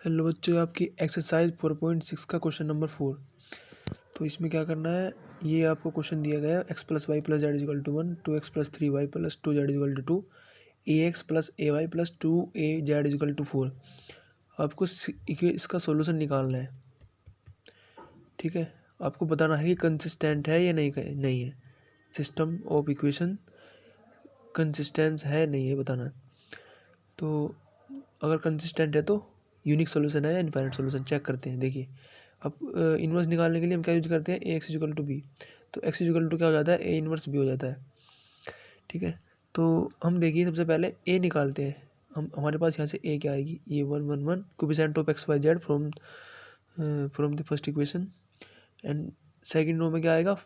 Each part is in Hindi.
हेलो बच्चों, आपकी एक्सरसाइज 4.6 का क्वेश्चन नंबर 4। तो इसमें क्या करना है, ये आपको क्वेश्चन दिया गया है x plus y plus z equal to 1, 2x+3y plus 2 z equal to 2, ax plus ay plus 2a z equal to 4। आपको इसका सोल्यूशन निकालना है। ठीक है, आपको बताना है कि कंसिस्टेंट है या नहीं है। सिस्टम ऑफ इक्वेशन कंसिस्टेंस है नहीं है बताना है। तो अगर कंसिस्टेंट है तो यूनिक सोल्यूशन है या इनफाइनाइट सोल्यूशन चेक करते हैं। देखिए, अब इन्वर्स निकालने के लिए हम क्या यूज करते हैं, ए एक्स इजिकल टू बी। तो एक्स इजिकल टू क्या हो जाता है, ए इन्वर्स बी हो जाता है। ठीक है, तो हम देखिए सबसे पहले ए निकालते हैं। हमारे पास यहाँ से ए क्या आएगी, ये 1 1 1 coefficient of x y z from the first equation. And second row में क्या आएगा,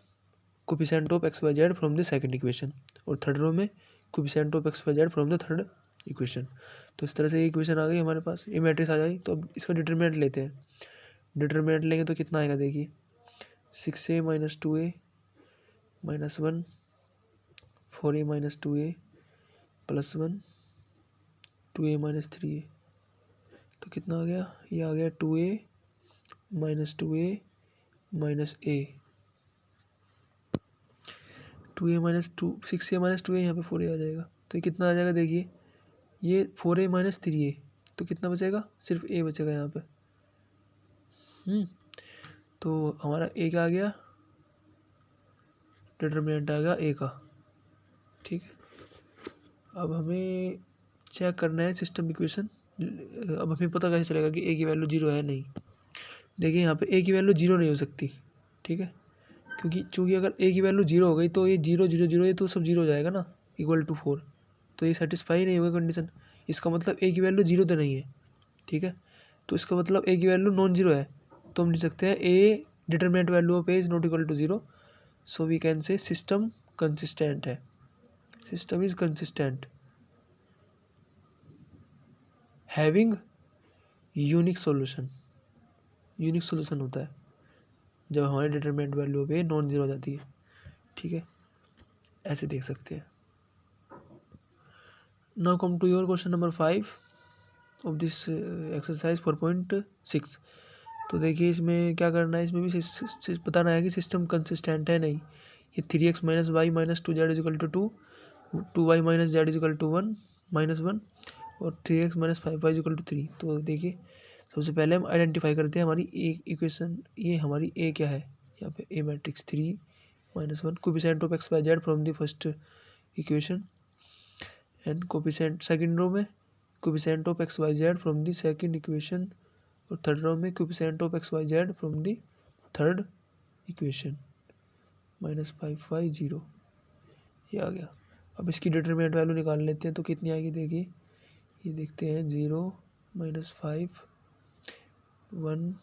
coefficient of x y z from the second equation. और थर्ड रो में coefficient of x y z from the third equation. तो इस तरह से ये इक्वेशन आ गई हमारे पास, ये मैट्रिक्स आ जाएगी। तो अब इसका डिटरमिनेंट लेते हैं। डिटरमिनेंट लेंगे तो कितना आएगा, देखिए 6a minus 2a minus 1, 4a minus 2a plus 1, 2a minus 3a। तो कितना आ गया, ये आ गया 2a minus 2a minus a, 2a minus 6a minus 2a, यहाँ पे 4a आ जाएगा। तो ये कितना आ जाएगा, देखिए ये 4a माइनस 3a, तो कितना बचेगा, सिर्फ a बचेगा यहाँ पे। तो हमारा a क्या आ गया, डिटरमिनेंट आ गया a का। ठीक है, अब हमें चेक करना है सिस्टम इक्वेशन। अब हमें पता कैसे चलेगा कि a की वैल्यू 0 है नहीं। देखिए यहाँ पे a की वैल्यू 0 नहीं हो सकती। ठीक है, चूँकि अगर a की वैल्यू 0 हो गई तो ये 0 0 0 ये तो सब 0 हो जाएगा ना, इक्वल टू 4। तो ये सेटिस्फाई नहीं होगा कंडीशन। इसका मतलब a की वैल्यू 0 तो नहीं है। ठीक है, तो इसका मतलब a की वैल्यू नॉन जीरो है। तो हम लिख सकते हैं a determinant value of a is not equal to 0। So we can say system consistent है, system is consistent having unique solution. Unique solution होता है जब हमारी determinant value of a non zero हो जाती है। ठीक है, ऐसे देख सकते हैं। Now come to your question number 5 of this exercise 4.6। तो देखिए इसमें क्या करना है, इसमें भी बताना है कि सिस्टम कंसिस्टेंट है नहीं। ये 3x minus y minus 2 z equal to 2, 2y minus z equal to 1 minus 1 और 3x minus 5y is equal to 3। तो देखिए सबसे पहले हम आइडेंटिफाई करते हैं हमारी ए इक्वेशन। ये हमारी ए क्या है, यहाँ पे a matrix 3 minus 1 coefficient of x y z from the first equation. And coefficient second row में coefficient of x y z from the second equation. और थर्ड रो में coefficient of x y z from the third equation minus 5y 0। ये आ गया। अब इसकी डिटरमिनेंट वैल्यू निकाल लेते हैं तो कितनी आएगी, देखिए ये देखते हैं 0 माइनस 5 1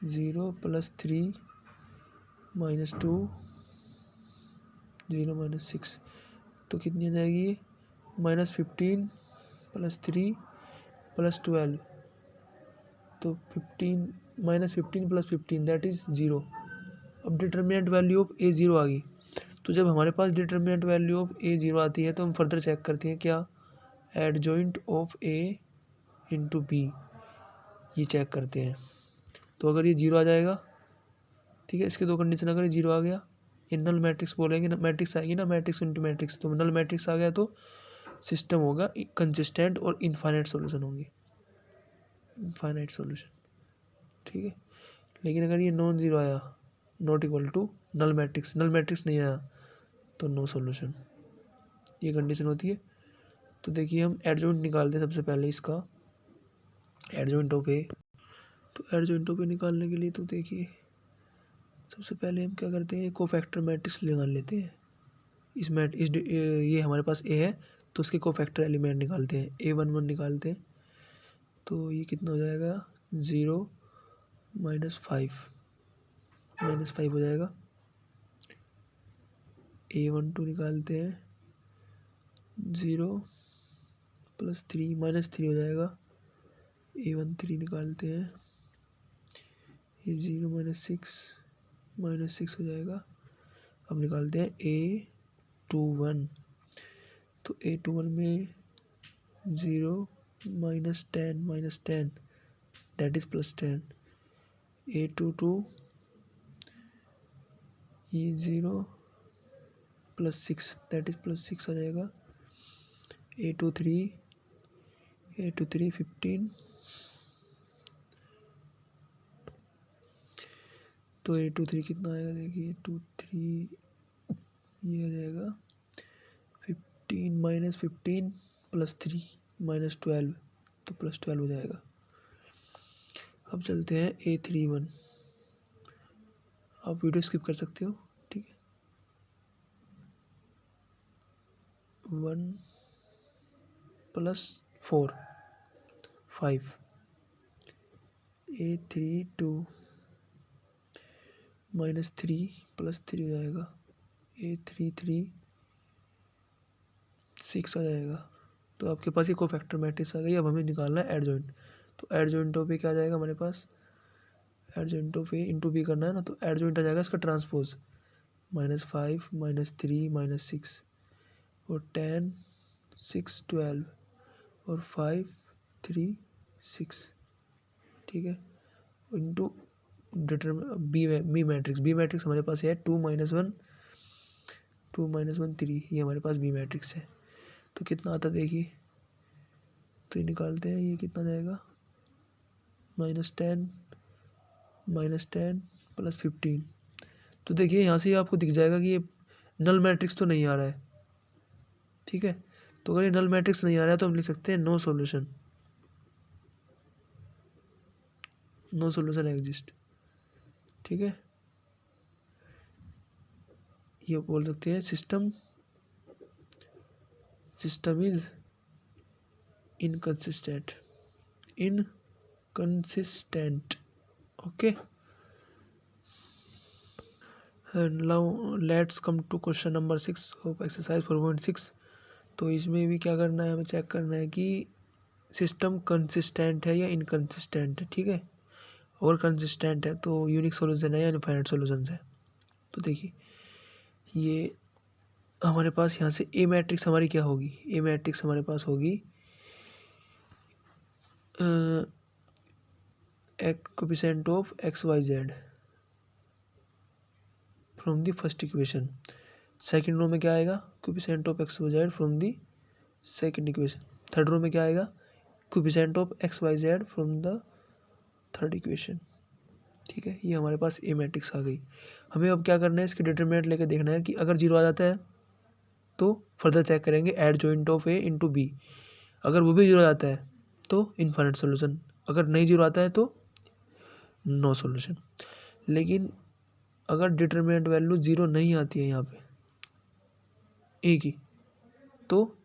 0 प्लस 3 माइनस 2 0 माइनस 6। तो कितनी आ जाएगी ये, -15 प्लस 3 प्लस 12। तो 15 -15 प्लस 15 दैट इज़ 0। अब डिटरमिनेंट वैल्यू ऑफ a 0 आ गई। तो जब हमारे पास डिटरमिनेंट वैल्यू ऑफ a 0 आती है तो हम फर्दर चेक करते हैं क्या, adjoint of a into b, ये चेक करते हैं। तो अगर ये 0 आ जाएगा, ठीक है, इसके दो कंडीशन, अगर ये 0 आ गया, ये नल मैट्रिक्स बोलेंगे ना, मैट्रिक्स आएगी ना, मैट्रिक्स इंटू मैट्रिक्स। तो नल मैट्रिक्स आ गया तो सिस्टम होगा कंसिस्टेंट और इनफाइनाइट सॉल्यूशन होंगे, इनफाइनाइट सॉल्यूशन। ठीक है, लेकिन अगर ये नॉन जीरो आया, not equal to null matrix नहीं आया, तो नो सॉल्यूशन, ये कंडीशन होती है। तो देखिए हम एडजॉइंट निकालते हैं सबसे पहले इसका, एडजॉइंट ऑफ ए। तो एडजॉइंट ऑफ ए निकालने के लिए तो देखिए सबसे पहले हम क्या करते हैं, कोफैक्टर मैट्रिक्स निकाल लेते हैं। ये हमारे पास ए है तो उसके कोफैक्टर एलिमेंट निकालते हैं, a11 निकालते हैं। तो ये कितना हो जाएगा, 0 -5 हो जाएगा। a12 निकालते हैं, 0 प्लस 3 -3 हो जाएगा। a13 निकालते हैं, ये 0 -6 हो जाएगा। अब निकालते हैं a21। तो a21 में 0 -10 that is +10, A22 E0 +6 that is +6 आ जाएगा, A23 15, तो A23 कितना आएगा देखिए, 23 ये आ जाएगा 15 -15 +3 -12, तो +12 हो जाएगा। अब चलते हैं A31, आप वीडियो स्किप कर सकते हो, ठीक है। 1 + 4 5, A32 -3 +3 हो जाएगा, A33 6 आ जाएगा। तो आपके पास ये कोफैक्टर मैट्रिक्स आ गई। अब हमें निकालना है एडजॉइंट। तो एडजॉइंटों पे क्या आ जाएगा हमारे पास, एडजॉइंटों पे इंटू बी करना है ना, तो एडजॉइंट आ जाएगा इसका ट्रांसपोज, -5 -3 -6 और 10 6 12 और 5 3 6, ठीक है, इंटू बी मैट्रिक्स हमारे पास है 2 -1 2 -1 3, ये हमारे पास बी मैट्रिक्स है। तो कितना आता देखिए, तो ये निकालते हैं, ये कितना जाएगा, -10 +15। तो देखिए यहाँ से आपको दिख जाएगा कि ये नल मैट्रिक्स तो नहीं आ रहा है, ठीक है। तो अगर ये नल मैट्रिक्स नहीं आ रहा है तो हम लिख सकते हैं नो सॉल्यूशन एग्जिस्ट, ठीक है। ये बोल सकते हैं system is inconsistent, okay. Now let's come to question number 6 of exercise 4.6। तो इसमें भी क्या करना है, हमें चेक करना है कि सिस्टम कंसिस्टेंट है या इनकंसिस्टेंट है, ठीक है। और कंसिस्टेंट है तो यूनिक सॉल्यूशन है या इनफाइनाइट सॉल्यूशंस है। तो देखिए ये हमारे पास यहाँ से ए मैट्रिक्स हमारी क्या होगी, ए मैट्रिक्स हमारे पास होगी coefficient of XYZ from the first equation. Second row में क्या आएगा, coefficient of XYZ from the second equation. Third row में क्या आएगा, coefficient of XYZ from the third equation, ठीक है। ये हमारे पास ए मैट्रिक्स आ गई। हमें अब क्या करना है, इसके डिटरमिनेंट लेके देखना है कि अगर 0 आ जाता है तो फर्दर चेक करेंगे adjoint of A into B. अगर वो भी 0 आ जाता है तो इनफाइनाइट सॉल्यूशन, अगर नहीं 0 आता है तो नो सॉल्यूशन। लेकिन अगर डिटरमिनेंट वैल्यू 0 नहीं आती है यहाँ पे ए की, तो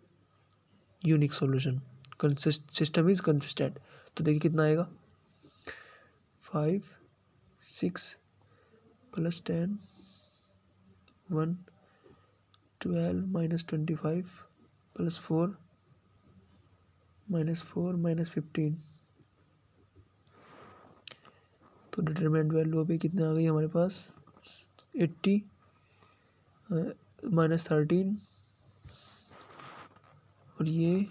unique solution, system is consistent. तो देखिए कितना आएगा, 5 6 +10 1 12 -25 +4 -4 -15। तो डिटरमिनेंट वैल्यू अभी कितने आ गई हमारे पास, 80 -13 और ये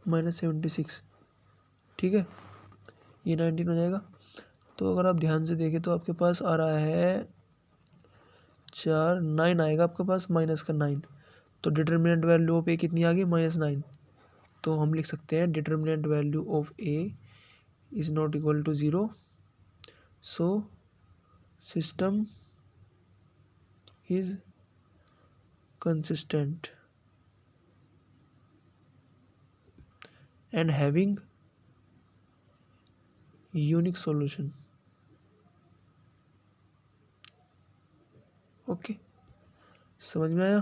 -76, ठीक है। ये 19 हो जाएगा। तो अगर आप ध्यान से देखें तो आपके पास आ रहा है 4 9 आएगा आपके पास, -9। तो डिटरमिनेंट वैल्यू ऑफ ए कितनी आ गई, -9। तो हम लिख सकते हैं determinant value of A is not equal to 0, so system is consistent and having unique solution, ओके। समझ में आया।